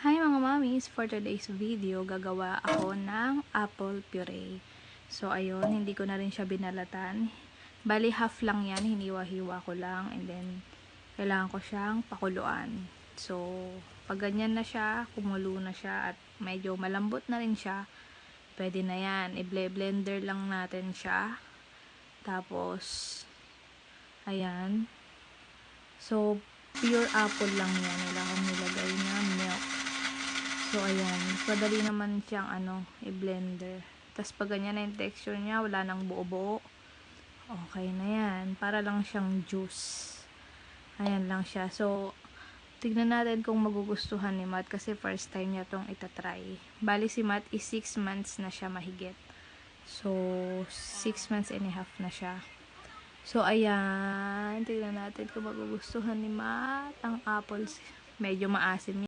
Hi mga mamis! For today's video, gagawa ako ng apple puree. So ayun, hindi ko na rin siya binalatan. Bali half lang yan, hiniwa-hiwa ko lang. And then, kailangan ko siyang pakuluan. So, pag ganyan na siya, kumulo na siya at medyo malambot na rin siya, pwede na yan. I-blender lang natin siya. Tapos, ayan. So, pure apple lang yan. Wala akong nilagay na milk. So, ayan. Madali naman siyang i-blender. Tapos, pag ganyan na yung texture niya, wala nang buo-buo. Okay na yan. Para lang siyang juice. Ayan lang siya. So, tignan natin kung magugustuhan ni Matt kasi first time niya tong itatry. Bali si Matt is 6 months na siya mahigit. So, 6 months and a half na siya. So, ayan. Tignan natin kung magugustuhan ni Matt ang apples. Medyo maasim